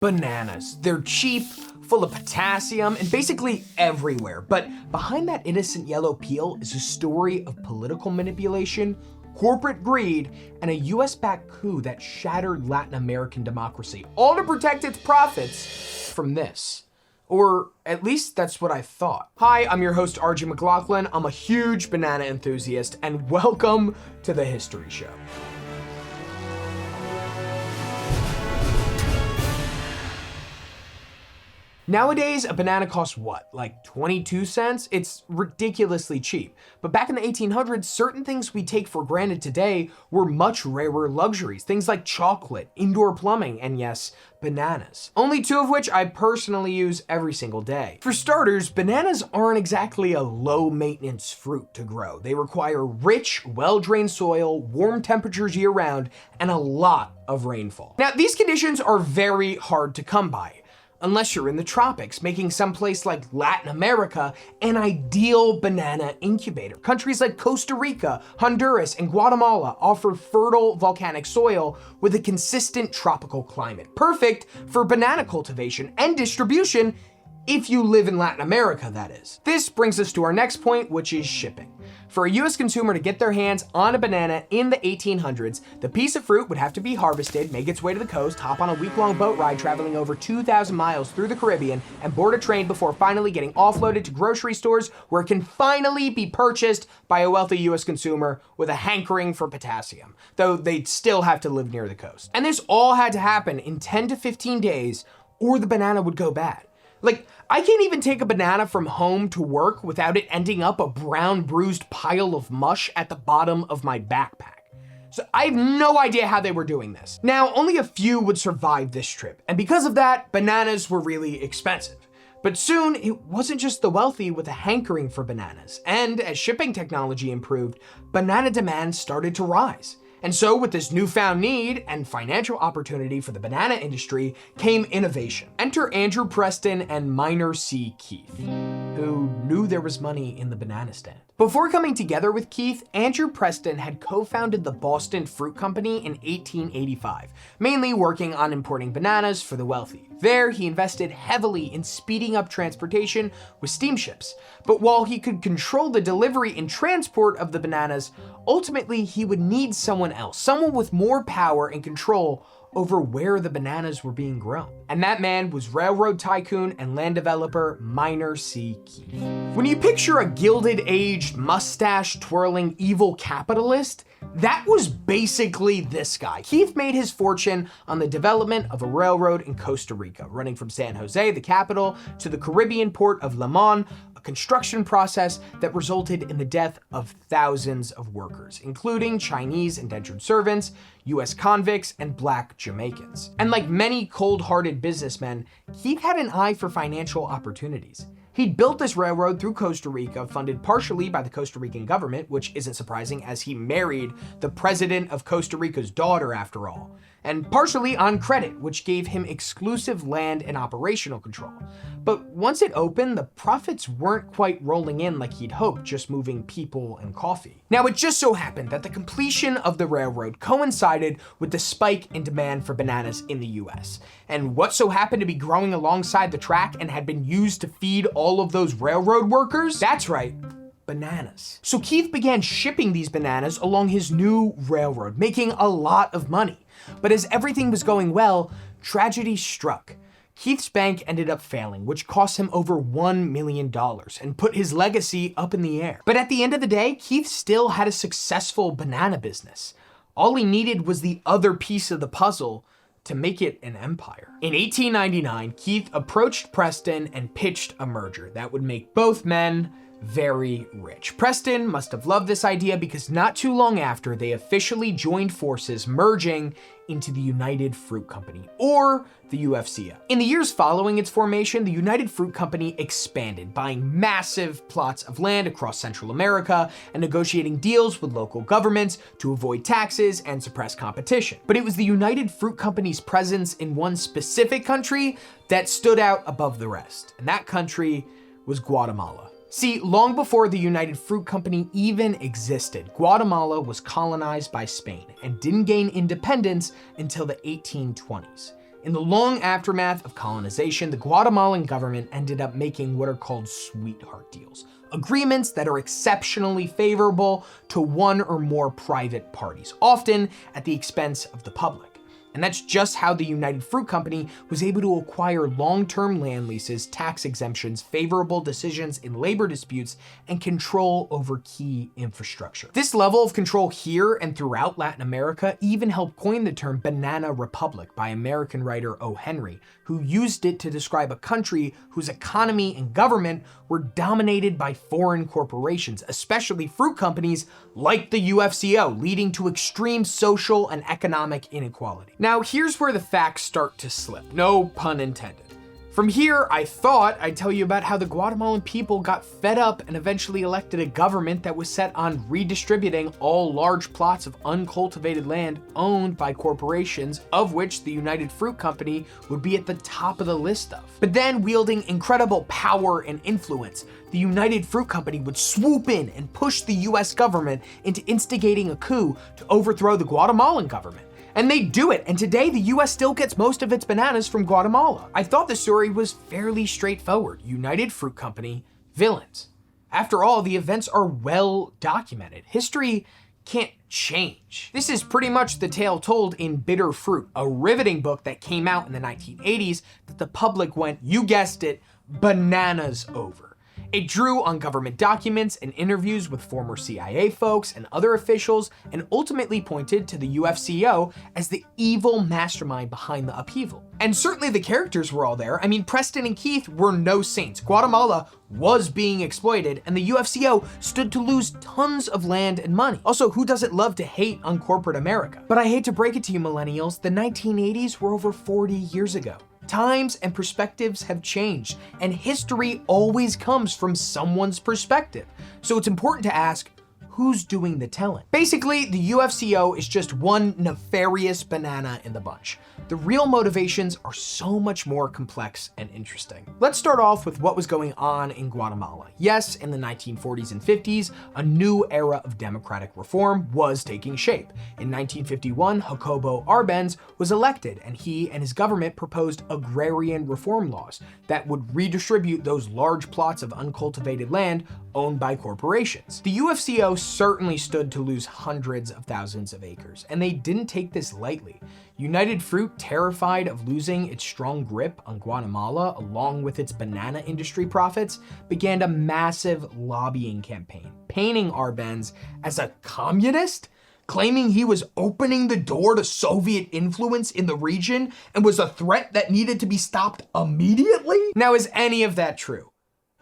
Bananas. They're cheap, full of potassium, and basically everywhere. But behind that innocent yellow peel is a story of political manipulation, corporate greed, and a US-backed coup that shattered Latin American democracy, all to protect its profits from this. Or at least that's what I thought. Hi, I'm your host, RJ McLaughlin. I'm a huge banana enthusiast, and welcome to The History Show. Nowadays, a banana costs what, like 22 cents? It's ridiculously cheap. But back in the 1800s, certain things we take for granted today were much rarer luxuries. Things like chocolate, indoor plumbing, and yes, bananas. Only two of which I personally use every single day. For starters, bananas aren't exactly a low-maintenance fruit to grow. They require rich, well-drained soil, warm temperatures year-round, and a lot of rainfall. Now, these conditions are very hard to come by, unless you're in the tropics, making some place like Latin America an ideal banana incubator. Countries like Costa Rica, Honduras, and Guatemala offer fertile volcanic soil with a consistent tropical climate, perfect for banana cultivation and distribution if you live in Latin America, that is. This brings us to our next point, which is shipping. For a US consumer to get their hands on a banana in the 1800s, the piece of fruit would have to be harvested, make its way to the coast, hop on a week-long boat ride traveling over 2,000 miles through the Caribbean, and board a train before finally getting offloaded to grocery stores where it can finally be purchased by a wealthy US consumer with a hankering for potassium, though they'd still have to live near the coast. And this all had to happen in 10 to 15 days or the banana would go bad. Like, I can't even take a banana from home to work without it ending up a brown, bruised pile of mush at the bottom of my backpack. So I have no idea how they were doing this. Now, only a few would survive this trip, and because of that, bananas were really expensive. But soon, it wasn't just the wealthy with a hankering for bananas, and as shipping technology improved, banana demand started to rise. And so with this newfound need and financial opportunity for the banana industry came innovation. Enter Andrew Preston and Minor C. Keith, who knew there was money in the banana stand. Before coming together with Keith, Andrew Preston had co-founded the Boston Fruit Company in 1885, mainly working on importing bananas for the wealthy. There, he invested heavily in speeding up transportation with steamships. But while he could control the delivery and transport of the bananas, ultimately he would need someone else, someone with more power and control over where the bananas were being grown. And that man was railroad tycoon and land developer Minor C. Keith. When you picture a gilded-aged, mustache-twirling evil capitalist, that was basically this guy. Keith made his fortune on the development of a railroad in Costa Rica, running from San Jose, the capital, to the Caribbean port of Limon, a construction process that resulted in the death of thousands of workers, including Chinese indentured servants, US convicts, and Black Jamaicans. And like many cold-hearted businessmen, Keith had an eye for financial opportunities. He'd built this railroad through Costa Rica, funded partially by the Costa Rican government, which isn't surprising as he married the president of Costa Rica's daughter after all, and partially on credit, which gave him exclusive land and operational control. But once it opened, the profits weren't quite rolling in like he'd hoped, just moving people and coffee. Now, it just so happened that the completion of the railroad coincided with the spike in demand for bananas in the US. And what so happened to be growing alongside the track and had been used to feed all of those railroad workers? That's right, bananas. So Keith began shipping these bananas along his new railroad, making a lot of money. But as everything was going well, tragedy struck. Keith's bank ended up failing, which cost him over $1 million and put his legacy up in the air. But at the end of the day, Keith still had a successful banana business. All he needed was the other piece of the puzzle to make it an empire. In 1899, Keith approached Preston and pitched a merger that would make both men very rich. Preston must have loved this idea because not too long after, they officially joined forces, merging into the United Fruit Company, or the UFCO. In the years following its formation, the United Fruit Company expanded, buying massive plots of land across Central America and negotiating deals with local governments to avoid taxes and suppress competition. But it was the United Fruit Company's presence in one specific country that stood out above the rest, and that country was Guatemala. See, long before the United Fruit Company even existed, Guatemala was colonized by Spain and didn't gain independence until the 1820s. In the long aftermath of colonization, the Guatemalan government ended up making what are called sweetheart deals, agreements that are exceptionally favorable to one or more private parties, often at the expense of the public. And that's just how the United Fruit Company was able to acquire long-term land leases, tax exemptions, favorable decisions in labor disputes, and control over key infrastructure. This level of control here and throughout Latin America even helped coin the term banana republic by American writer O. Henry, who used it to describe a country whose economy and government were dominated by foreign corporations, especially fruit companies like the UFCO, leading to extreme social and economic inequality. Now, here's where the facts start to slip, no pun intended. From here, I thought I'd tell you about how the Guatemalan people got fed up and eventually elected a government that was set on redistributing all large plots of uncultivated land owned by corporations, of which the United Fruit Company would be at the top of the list of. But then, wielding incredible power and influence, the United Fruit Company would swoop in and push the US government into instigating a coup to overthrow the Guatemalan government. And they do it, and today the US still gets most of its bananas from Guatemala. I thought the story was fairly straightforward. United Fruit Company, villains. After all, the events are well documented. History can't change. This is pretty much the tale told in Bitter Fruit, a riveting book that came out in the 1980s that the public went, you guessed it, bananas over. It drew on government documents and interviews with former CIA folks and other officials, and ultimately pointed to the UFCO as the evil mastermind behind the upheaval. And certainly the characters were all there. I mean, Preston and Keith were no saints. Guatemala was being exploited, and the UFCO stood to lose tons of land and money. Also, who doesn't love to hate on corporate America? But I hate to break it to you millennials, the 1980s were over 40 years ago. Times and perspectives have changed, and history always comes from someone's perspective. So it's important to ask, who's doing the telling? Basically, the UFCO is just one nefarious banana in the bunch. The real motivations are so much more complex and interesting. Let's start off with what was going on in Guatemala. Yes, in the 1940s and 50s, a new era of democratic reform was taking shape. In 1951, Jacobo Arbenz was elected, and he and his government proposed agrarian reform laws that would redistribute those large plots of uncultivated land owned by corporations. The UFCO certainly stood to lose hundreds of thousands of acres, and they didn't take this lightly. United Fruit, terrified of losing its strong grip on Guatemala along with its banana industry profits, began a massive lobbying campaign, painting Arbenz as a communist, claiming he was opening the door to Soviet influence in the region and was a threat that needed to be stopped immediately. Now, is any of that true?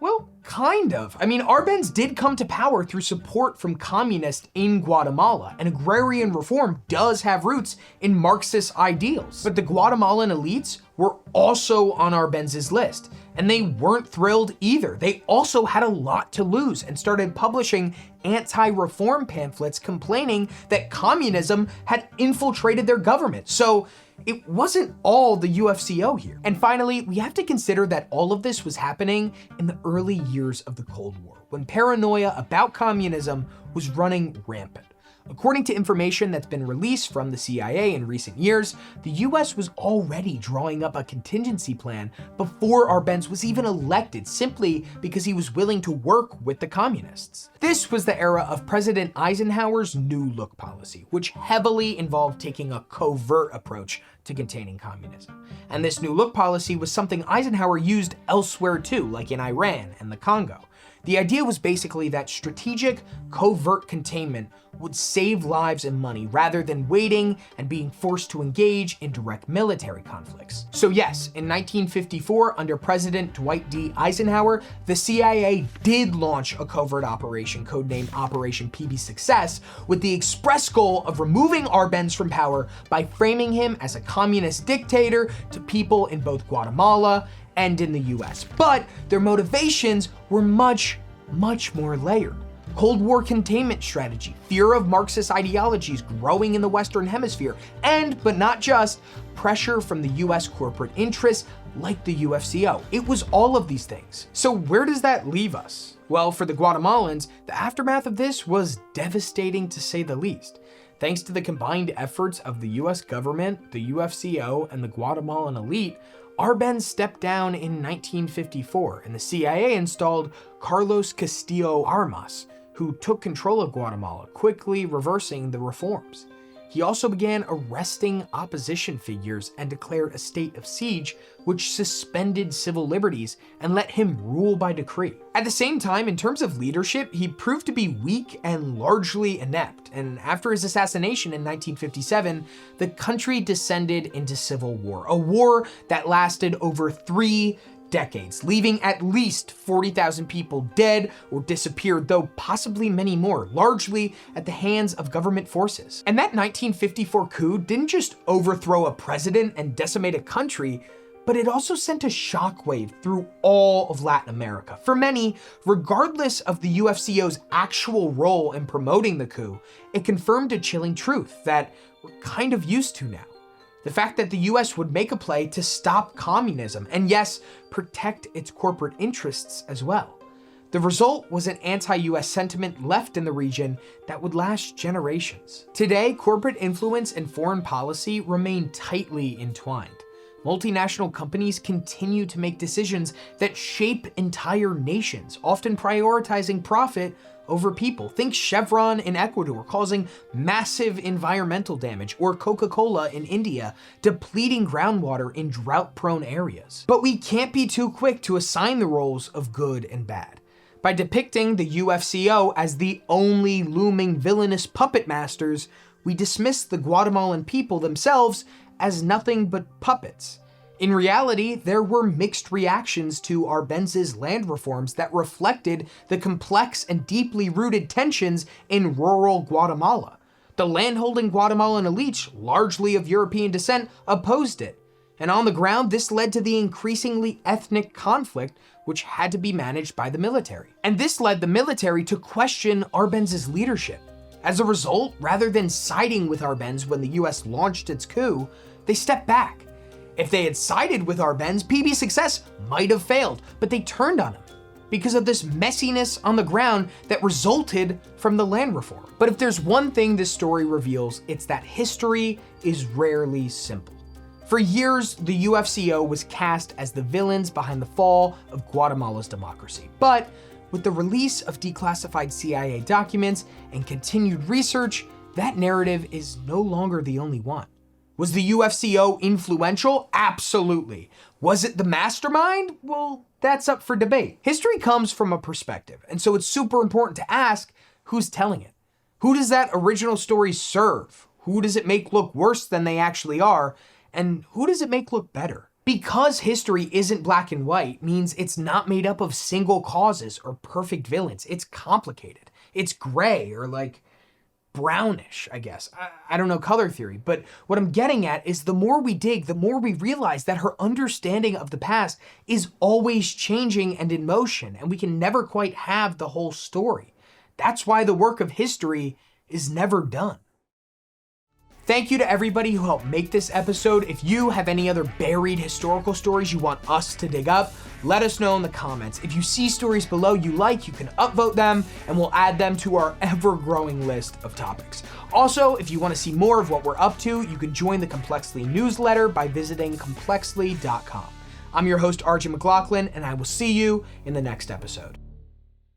Well, kind of. I mean, Arbenz did come to power through support from communists in Guatemala, and agrarian reform does have roots in Marxist ideals. But the Guatemalan elites were also on Arbenz's list, and they weren't thrilled either. They also had a lot to lose and started publishing anti-reform pamphlets complaining that communism had infiltrated their government. So it wasn't all the UFCO here. And finally, we have to consider that all of this was happening in the early years of the Cold War, when paranoia about communism was running rampant. According to information that's been released from the CIA in recent years, the US was already drawing up a contingency plan before Arbenz was even elected, simply because he was willing to work with the communists. This was the era of President Eisenhower's New Look policy, which heavily involved taking a covert approach to containing communism. And this New Look policy was something Eisenhower used elsewhere too, like in Iran and the Congo. The idea was basically that strategic, covert containment would save lives and money rather than waiting and being forced to engage in direct military conflicts. So yes, in 1954, under President Dwight D. Eisenhower, the CIA did launch a covert operation codenamed Operation PB Success with the express goal of removing Arbenz from power by framing him as a communist dictator to people in both Guatemala and in the US. But their motivations were much more layered. Cold War containment strategy, fear of Marxist ideologies growing in the Western Hemisphere, and, but not just, pressure from the US corporate interests like the UFCO. It was all of these things. So where does that leave us? Well, for the Guatemalans, the aftermath of this was devastating to say the least. Thanks to the combined efforts of the US government, the UFCO, and the Guatemalan elite, Arbenz stepped down in 1954, and the CIA installed Carlos Castillo Armas, who took control of Guatemala, quickly reversing the reforms. He also began arresting opposition figures and declared a state of siege, which suspended civil liberties and let him rule by decree. At the same time, in terms of leadership, he proved to be weak and largely inept, and after his assassination in 1957, the country descended into civil war, a war that lasted over 3 decades, leaving at least 40,000 people dead or disappeared, though possibly many more, largely at the hands of government forces. And that 1954 coup didn't just overthrow a president and decimate a country, but it also sent a shockwave through all of Latin America. For many, regardless of the UFCO's actual role in promoting the coup, it confirmed a chilling truth that we're kind of used to now. The fact that the US would make a play to stop communism and, yes, protect its corporate interests as well. The result was an anti-US sentiment left in the region that would last generations. Today, corporate influence and foreign policy remain tightly entwined. Multinational companies continue to make decisions that shape entire nations, often prioritizing profit over people. Think Chevron in Ecuador causing massive environmental damage, or Coca-Cola in India depleting groundwater in drought-prone areas. But we can't be too quick to assign the roles of good and bad. By depicting the UFCO as the only looming villainous puppet masters, we dismiss the Guatemalan people themselves as nothing but puppets. In reality, there were mixed reactions to Arbenz's land reforms that reflected the complex and deeply rooted tensions in rural Guatemala. The landholding Guatemalan elites, largely of European descent, opposed it. And on the ground, this led to the increasingly ethnic conflict, which had to be managed by the military. And this led the military to question Arbenz's leadership. As a result, rather than siding with Arbenz when the US launched its coup, they stepped back. If they had sided with Arbenz, PB's success might have failed, but they turned on him because of this messiness on the ground that resulted from the land reform. But if there's one thing this story reveals, it's that history is rarely simple. For years, the UFCO was cast as the villains behind the fall of Guatemala's democracy. But with the release of declassified CIA documents and continued research, that narrative is no longer the only one. Was the UFCO influential? Absolutely. Was it the mastermind? Well, that's up for debate. History comes from a perspective, and so it's super important to ask who's telling it. Who does that original story serve? Who does it make look worse than they actually are? And who does it make look better? Because history isn't black and white means it's not made up of single causes or perfect villains. It's complicated. It's gray or like brownish, I guess. I don't know color theory, but what I'm getting at is the more we dig, the more we realize that her understanding of the past is always changing and in motion, and we can never quite have the whole story. That's why the work of history is never done. Thank you to everybody who helped make this episode. If you have any other buried historical stories you want us to dig up, let us know in the comments. If you see stories below you like, you can upvote them and we'll add them to our ever-growing list of topics. Also, if you want to see more of what we're up to, you can join the Complexly newsletter by visiting complexly.com. I'm your host, RJ McLaughlin, and I will see you in the next episode.